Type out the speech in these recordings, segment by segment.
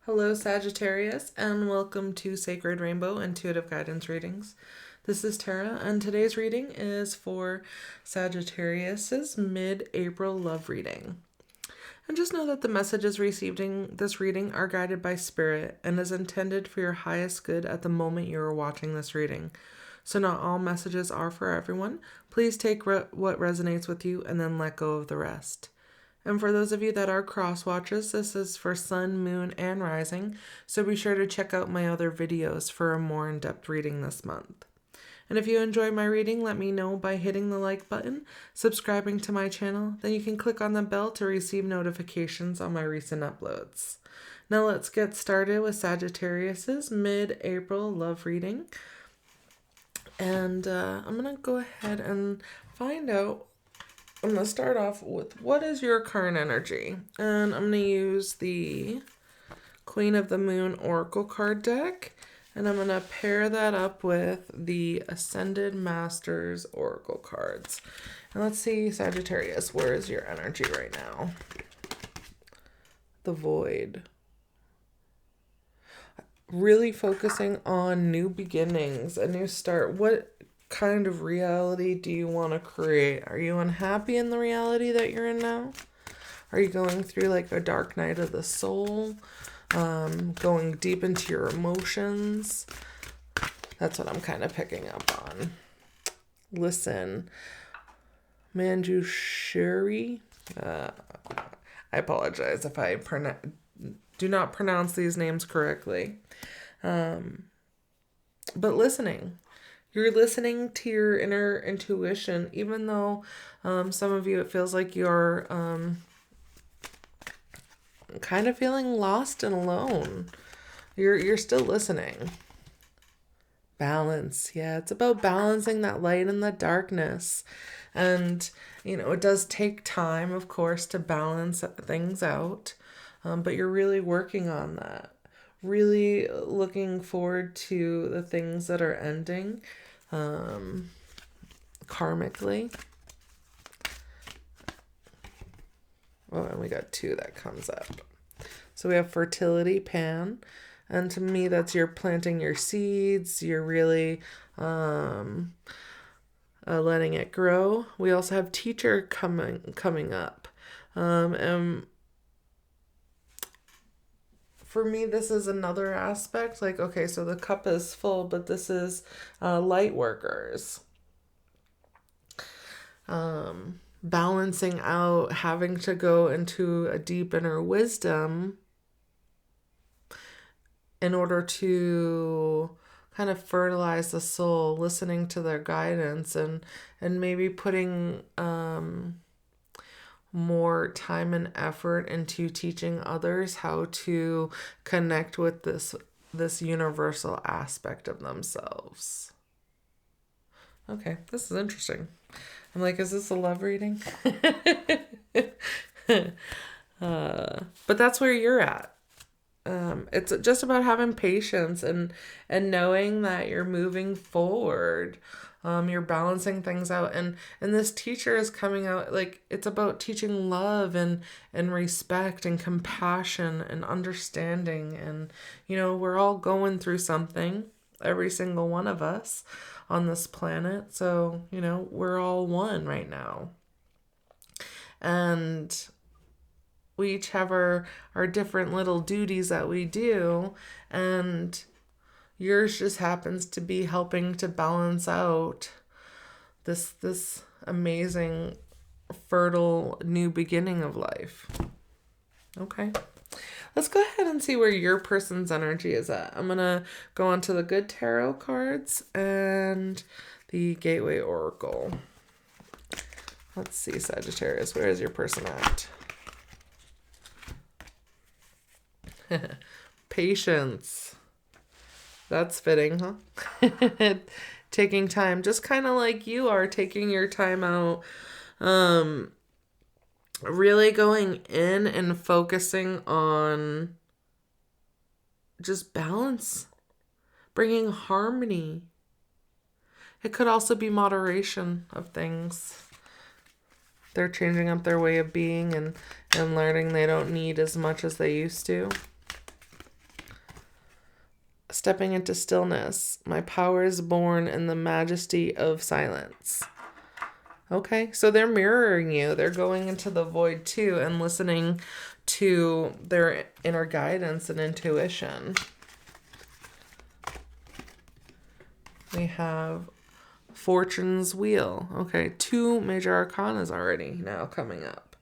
Hello, Sagittarius, and welcome to Sacred Rainbow Intuitive Guidance Readings. This is Tara, and today's reading is for Sagittarius's mid-April love reading. And just know that the messages received in this reading are guided by Spirit and is intended for your highest good at the moment you are watching this reading. So not all messages are for everyone. Please take what resonates with you and then let go of the rest. And for those of you that are cross watchers, this is for sun, moon, and rising, so be sure to check out my other videos for a more in-depth reading this month. And if you enjoy my reading, let me know by hitting the like button, subscribing to my channel, then you can click on the bell to receive notifications on my recent uploads. Now let's get started with Sagittarius's mid-April love reading. And I'm going to go ahead and find out. I'm going to start off with what is your current energy? And I'm going to use the Queen of the Moon Oracle card deck. And I'm going to pair that up with the Ascended Masters Oracle cards. And let's see, Sagittarius, where is your energy right now? The Void. Really focusing on new beginnings, a new start. What kind of reality do you want to create? Are you unhappy in the reality that you're in now? Are you going through like a dark night of the soul? Going deep into your emotions? That's what I'm kind of picking up on. Listen, Manjushri. I apologize if I do not pronounce these names correctly. But listening. You're listening to your inner intuition, even though some of you, it feels like you're kind of feeling lost and alone. You're still listening. Balance. Yeah, it's about balancing that light and the darkness. And, it does take time, of course, to balance things out. But you're really working on that. Really looking forward to the things that are ending karmically. Oh, and we got two that comes up. So we have fertility, Pan. And to me, that's you're planting your seeds. You're really letting it grow. We also have teacher coming up. And for me, this is another aspect. Like, okay, so the cup is full, but this is light workers. Balancing out, having to go into a deep inner wisdom in order to kind of fertilize the soul, listening to their guidance and maybe putting more time and effort into teaching others how to connect with this universal aspect of themselves. Okay, this is interesting. I'm like, is this a love reading? But that's where you're at. It's just about having patience and knowing that you're moving forward. You're balancing things out, and this teacher is coming out like it's about teaching love and respect and compassion and understanding. And we're all going through something, every single one of us on this planet. So we're all one right now, and we each have our different little duties that we do, and yours just happens to be helping to balance out this amazing, fertile new beginning of life. Okay. Let's go ahead and see where your person's energy is at. I'm going to go on to the Good Tarot cards and the Gateway Oracle. Let's see, Sagittarius, where is your person at? Patience. That's fitting, huh? Taking time, just kind of like you are taking your time out. Really going in and focusing on just balance, bringing harmony. It could also be moderation of things. They're changing up their way of being and learning they don't need as much as they used to. stepping into stillness. My power is born in the majesty of silence. Okay, so they're mirroring you. They're going into the void too and listening to their inner guidance and intuition. We have Fortune's Wheel. Okay, 2 major arcanas already now coming up.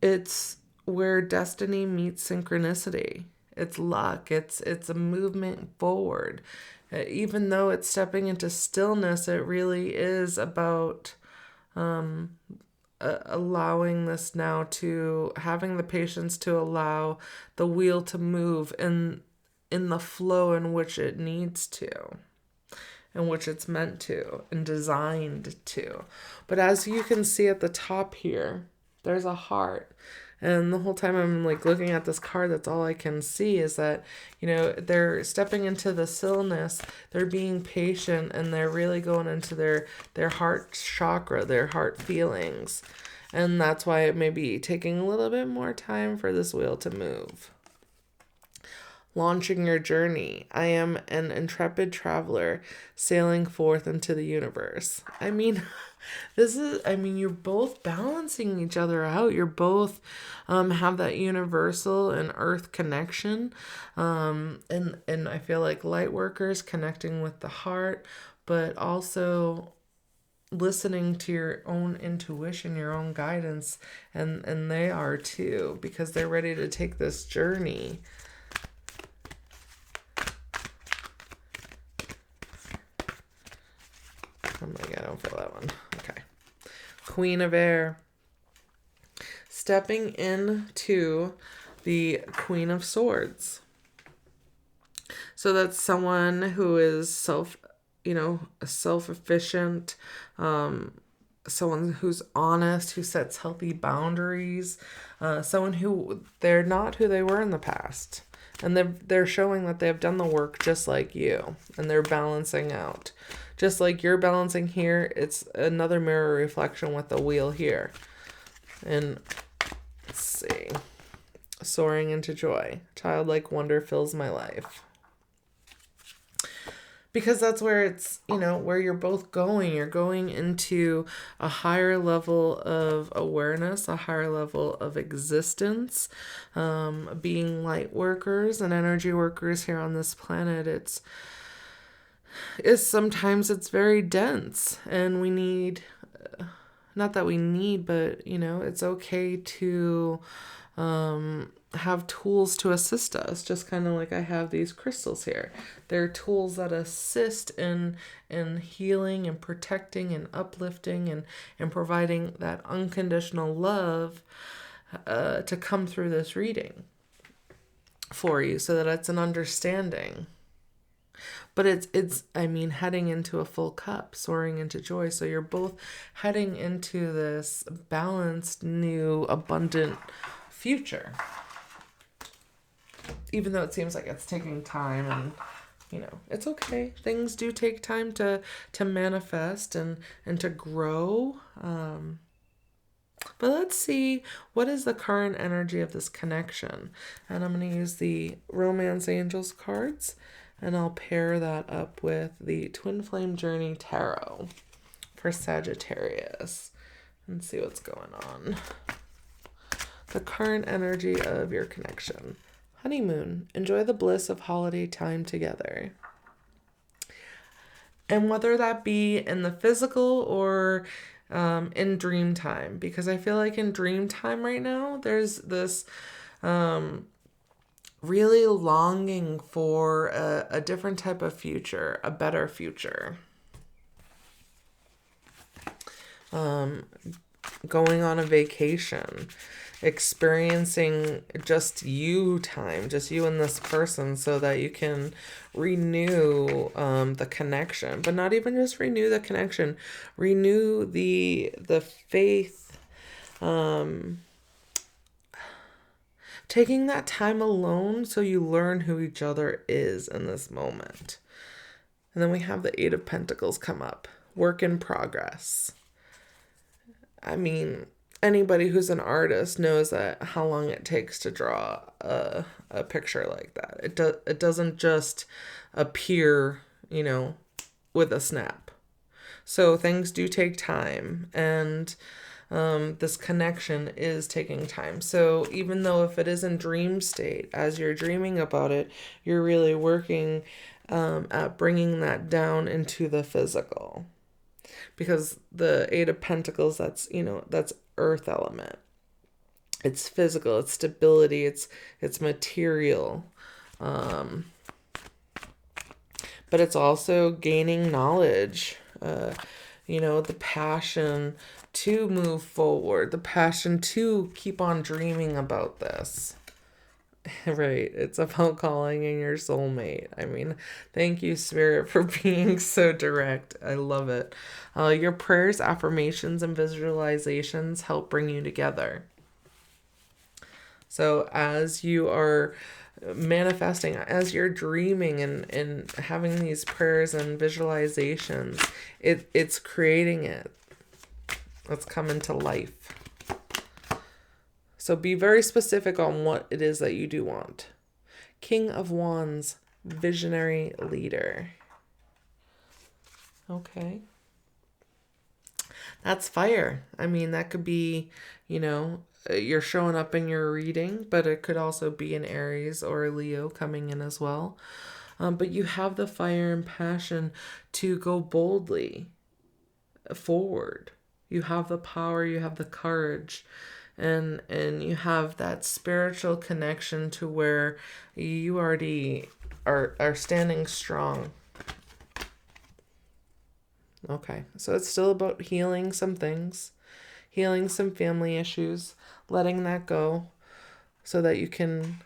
It's where destiny meets synchronicity. It's luck. It's a movement forward. Even though it's stepping into stillness, it really is about allowing this now, to having the patience to allow the wheel to move in the flow in which it needs to, in which it's meant to and designed to. But as you can see at the top here, there's a heart. And the whole time I'm like looking at this card, that's all I can see is that, they're stepping into the stillness, they're being patient, and they're really going into their heart chakra, their heart feelings. And that's why it may be taking a little bit more time for this wheel to move. Launching your journey. I am an intrepid traveler sailing forth into the universe. I mean, you're both balancing each other out. You're both have that universal and earth connection. And I feel like light workers connecting with the heart, but also listening to your own intuition, your own guidance. And they are too, because they're ready to take this journey. Oh my God, I don't feel that one. Okay. Queen of Air. Stepping into the Queen of Swords. So that's someone who is self-efficient, someone who's honest, who sets healthy boundaries, someone who they're not who they were in the past. And they're showing that they've done the work just like you, and they're balancing out. Just like you're balancing here, it's another mirror reflection with the wheel here. And let's see. Soaring into joy. Childlike wonder fills my life. Because that's where it's, where you're both going. You're going into a higher level of awareness, a higher level of existence. Being light workers and energy workers here on this planet, it's sometimes it's very dense, and we need, not that we need, but it's okay to have tools to assist us, just kind of like I have these crystals here. They're tools that assist in healing and protecting and uplifting and providing that unconditional love to come through this reading for you, so that it's an understanding. But it's heading into a full cup, soaring into joy. So you're both heading into this balanced, new, abundant future. Even though it seems like it's taking time, and it's okay. Things do take time to manifest and to grow. But let's see, what is the current energy of this connection? And I'm going to use the Romance Angels cards, and I'll pair that up with the Twin Flame Journey Tarot for Sagittarius and see what's going on. The current energy of your connection. Honeymoon. Enjoy the bliss of holiday time together. And whether that be in the physical or in dream time, because I feel like in dream time right now, there's this really longing for a different type of future, a better future. Going on a vacation, experiencing just you time, just you and this person, so that you can renew the connection, but not even just renew the connection, renew the faith, taking that time alone so you learn who each other is in this moment. And then we have the Eight of Pentacles come up. Work in progress. anybody who's an artist knows that how long it takes to draw a picture like that. It doesn't just appear, with a snap. So things do take time, and this connection is taking time. So even though if it is in dream state, as you're dreaming about it, you're really working at bringing that down into the physical. Because the Eight of Pentacles, that's earth element. It's physical, it's stability, it's material. But it's also gaining knowledge, the passion to move forward, the passion to keep on dreaming about this. Right. It's about calling in your soulmate. I mean, thank you, Spirit, for being so direct. I love it. Your prayers, affirmations, and visualizations help bring you together. So as you are manifesting, as you're dreaming and having these prayers and visualizations, it's creating it. It's coming to life. So be very specific on what it is that you do want. King of Wands, visionary leader. Okay. That's fire. I mean, that could be, you're showing up in your reading, but it could also be an Aries or a Leo coming in as well. But you have the fire and passion to go boldly forward. You have the power, you have the courage. And you have that spiritual connection to where you already are standing strong. Okay, so it's still about healing some things, healing some family issues, letting that go so that you can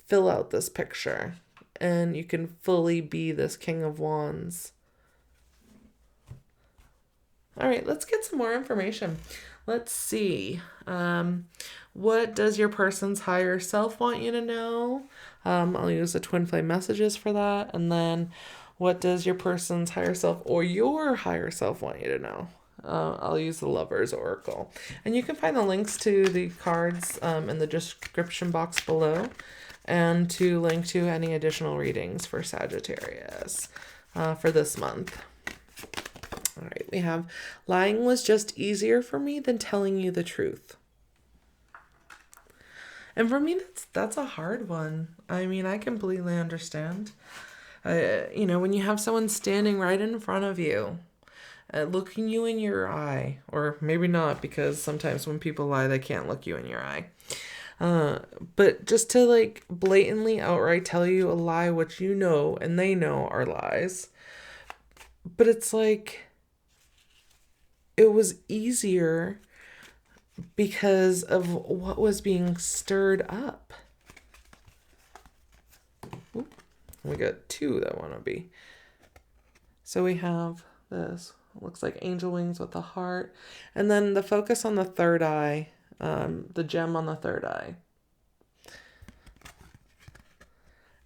fill out this picture and you can fully be this King of Wands. All right, let's get some more information. Let's see. What does your person's higher self want you to know? I'll use the twin flame messages for that. And then what does your person's higher self or your higher self want you to know? I'll use the Lover's Oracle. And you can find the links to the cards in the description box below, and to link to any additional readings for Sagittarius for this month. All right, we have lying was just easier for me than telling you the truth. And for me, that's a hard one. I mean, I completely understand. When you have someone standing right in front of you, looking you in your eye, or maybe not, because sometimes when people lie, they can't look you in your eye. But just to blatantly outright tell you a lie, which you know and they know are lies. But it's it was easier because of what was being stirred up. Ooh, we got two that want to be. So we have this. Looks like angel wings with the heart. And then the focus on the third eye. The gem on the third eye.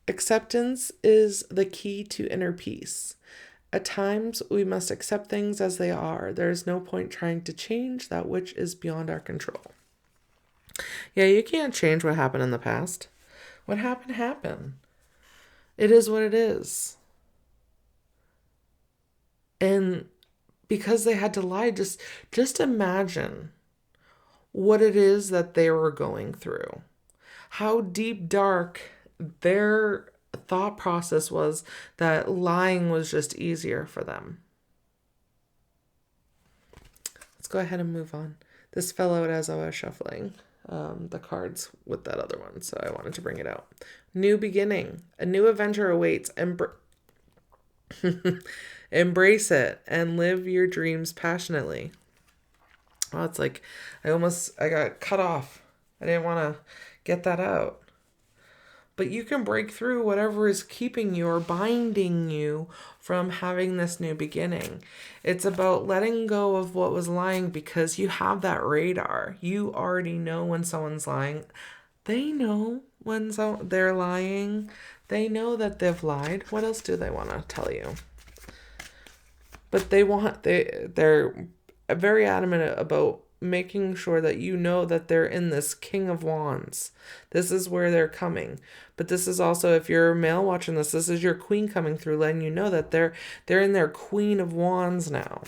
Acceptance is the key to inner peace. At times, we must accept things as they are. There is no point trying to change that which is beyond our control. Yeah, you can't change what happened in the past. What happened, happened. It is what it is. And because they had to lie, just imagine what it is that they were going through. How deep, dark their thought process was that lying was just easier for them. Let's go ahead and move on. This fell out as I was shuffling the cards with that other one, so I wanted to bring it out. New beginning. A new adventure awaits. Embrace it and live your dreams passionately. Well, it's I got cut off. I didn't want to get that out. But you can break through whatever is keeping you or binding you from having this new beginning. It's about letting go of what was lying, because you have that radar. You already know when someone's lying. They know when they're lying. They know that they've lied. What else do they want to tell you? But they're very adamant about making sure that you know that they're in this King of Wands. This is where they're coming. But this is also, if you're a male watching this is your queen coming through, letting you know that they're in their Queen of Wands now.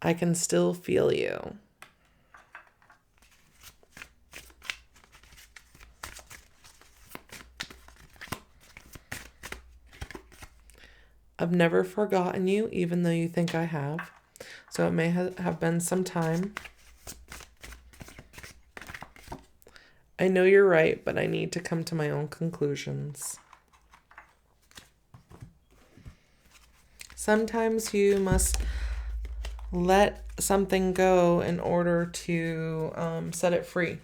I can still feel you. I've never forgotten you, even though you think I have. So it may have been some time. I know you're right, but I need to come to my own conclusions. Sometimes you must let something go in order to set it free.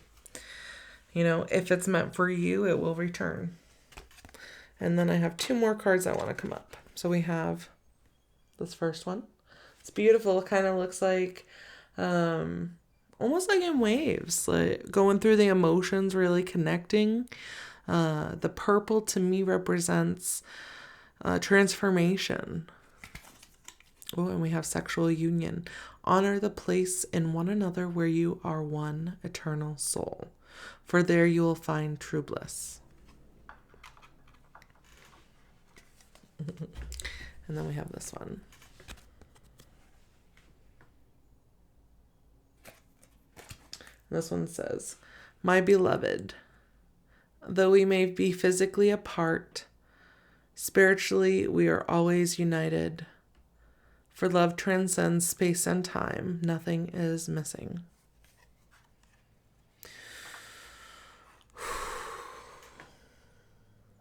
You know, if it's meant for you, it will return. And then I have 2 more cards that want to come up. So we have this first one. It's beautiful. It kind of looks like almost like in waves, like going through the emotions, really connecting. The purple to me represents transformation. Oh, and we have sexual union. Honor the place in one another where you are one eternal soul, for there you will find true bliss. And then we have this one. This one says, my beloved, though we may be physically apart, spiritually we are always united. For love transcends space and time. Nothing is missing.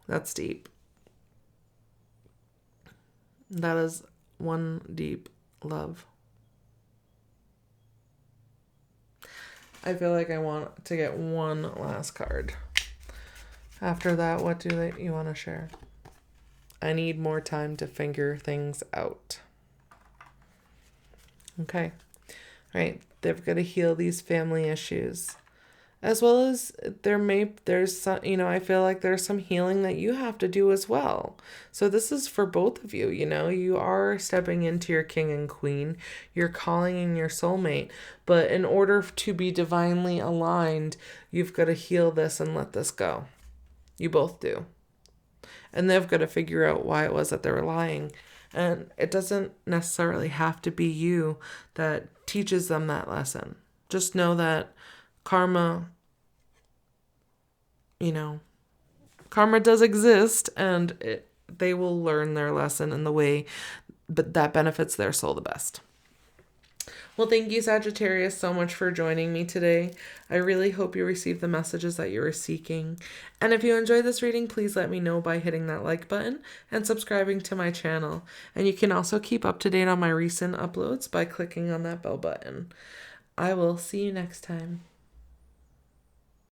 That's deep. That is one deep love. I feel like I want to get one last card. After that, what do you want to share? I need more time to figure things out. Okay. All right. They've got to heal these family issues. As well as there's some, I feel like there's some healing that you have to do as well. So this is for both of you, you are stepping into your king and queen. You're calling in your soulmate. But in order to be divinely aligned, you've got to heal this and let this go. You both do. And they've got to figure out why it was that they were lying. And it doesn't necessarily have to be you that teaches them that lesson. Just know that karma does exist, and they will learn their lesson in the way but that benefits their soul the best. Well, thank you, Sagittarius, so much for joining me today. I really hope you received the messages that you were seeking. And if you enjoyed this reading, please let me know by hitting that like button and subscribing to my channel. And you can also keep up to date on my recent uploads by clicking on that bell button. I will see you next time.